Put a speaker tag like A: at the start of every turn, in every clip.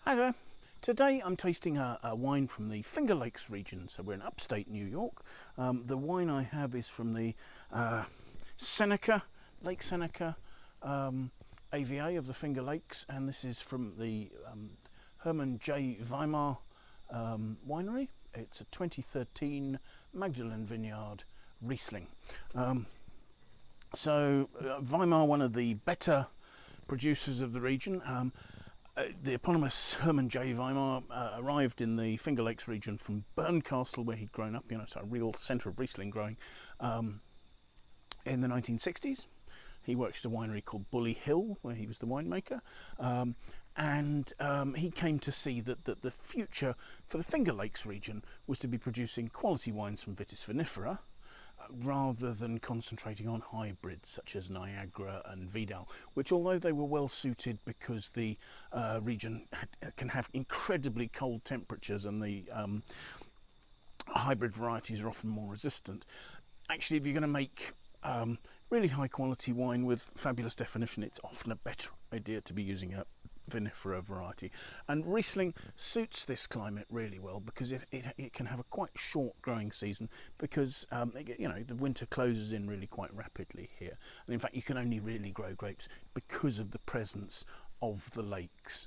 A: Hi there. Today I'm tasting a wine from the Finger Lakes region, so we're in upstate New York. The wine I have is from the Seneca, Lake Seneca AVA of the Finger Lakes, and this is from the Hermann J Wiemer winery. It's a 2013 Magdalena Vineyard Riesling. Weimar, one of the better producers of the region. The eponymous Hermann J. Weimer arrived in the Finger Lakes region from Bernkastel, where he'd grown up, it's a real centre of Riesling growing, in the 1960s. He worked at a winery called Bully Hill, where he was the winemaker, and he came to see that the future for the Finger Lakes region was to be producing quality wines from Vitis vinifera, rather than concentrating on hybrids such as Niagara and Vidal, which, although they were well suited because the region can have incredibly cold temperatures and the hybrid varieties are often more resistant, actually if you're going to make really high quality wine with fabulous definition, it's often a better idea to be using a vinifera variety. And Riesling suits this climate really well because it can have a quite short growing season, because the winter closes in really quite rapidly here, and in fact you can only really grow grapes because of the presence of the lakes,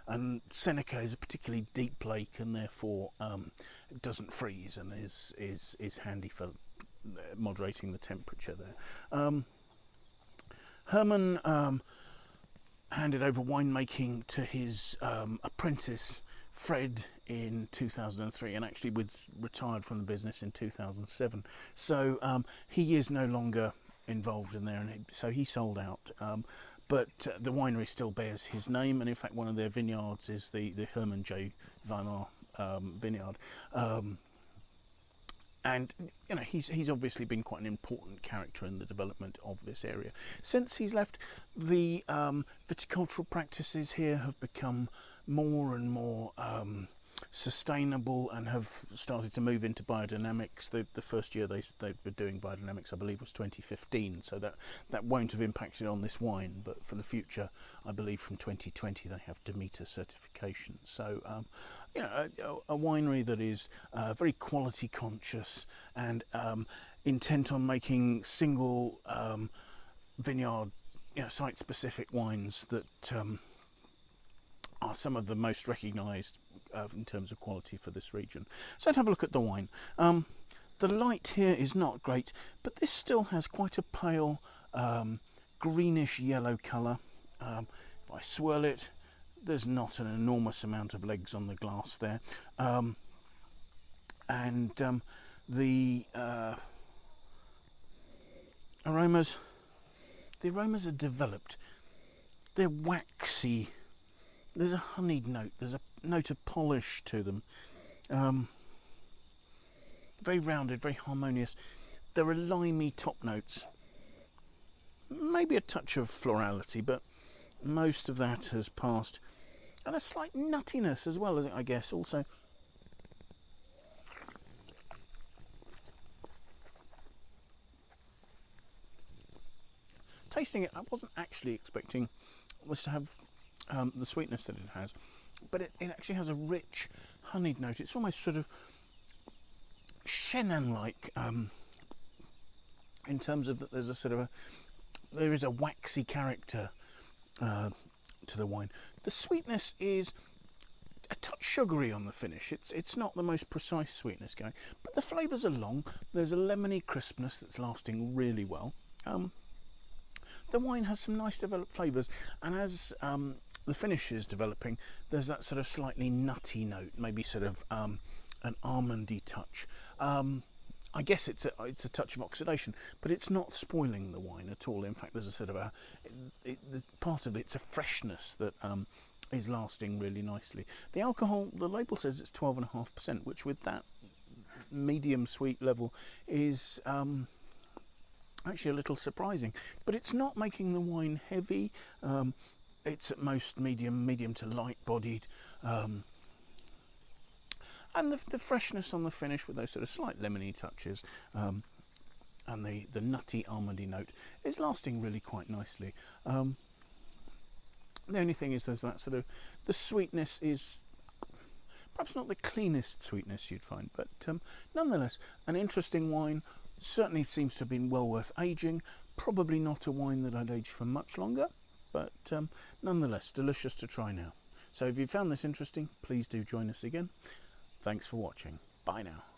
A: and Seneca is a particularly deep lake, and therefore it doesn't freeze and is handy for moderating the temperature there. Hermann handed over winemaking to his apprentice Fred in 2003, and actually retired from the business in 2007. So he is no longer involved in there, and so he sold out. But the winery still bears his name, and in fact one of their vineyards is the Hermann J. Wiemer Vineyard. And he's obviously been quite an important character in the development of this area. Since he's left, the viticultural practices here have become more and more sustainable and have started to move into biodynamics. The first year they were doing biodynamics, I believe, was 2015, so that won't have impacted on this wine, but for the future, I believe from 2020 they have Demeter certification. So a winery that is very quality conscious and intent on making single vineyard, site specific wines that are some of the most recognised in terms of quality for this region. So let's have a look at the wine. The light here is not great, but this still has quite a pale greenish yellow colour. If I swirl it, there's not an enormous amount of legs on the glass there, the aromas are developed. They're waxy. There's a honeyed note. There's a note of polish to them. Very rounded, very harmonious. There are limey top notes. Maybe a touch of florality, but most of that has passed. And a slight nuttiness as well, I guess, also. Tasting it, I wasn't actually expecting this to have the sweetness that it has, but it actually has a rich honeyed note. It's almost sort of Chenin-like in terms of that there's there is a waxy character to the wine. The sweetness is a touch sugary on the finish. It's not the most precise sweetness going, but the flavours are long. There's a lemony crispness that's lasting really well. The wine has some nice developed flavours, and as the finish is developing, there's that sort of slightly nutty note, maybe sort of an almondy touch. I guess it's a touch of oxidation, but it's not spoiling the wine at all. In fact, there's a sort of part of it's a freshness that is lasting really nicely. The alcohol, the label says it's 12.5%, which with that medium sweet level is actually a little surprising. But it's not making the wine heavy. It's at most medium to light bodied. And the freshness on the finish with those sort of slight lemony touches and the nutty almondy note is lasting really quite nicely. The only thing is there's that sort of, the sweetness is perhaps not the cleanest sweetness you'd find, but nonetheless an interesting wine. Certainly seems to have been well worth aging. Probably not a wine that I'd age for much longer, but nonetheless delicious to try now. So if you found this interesting, please do join us again. Thanks for watching. Bye now.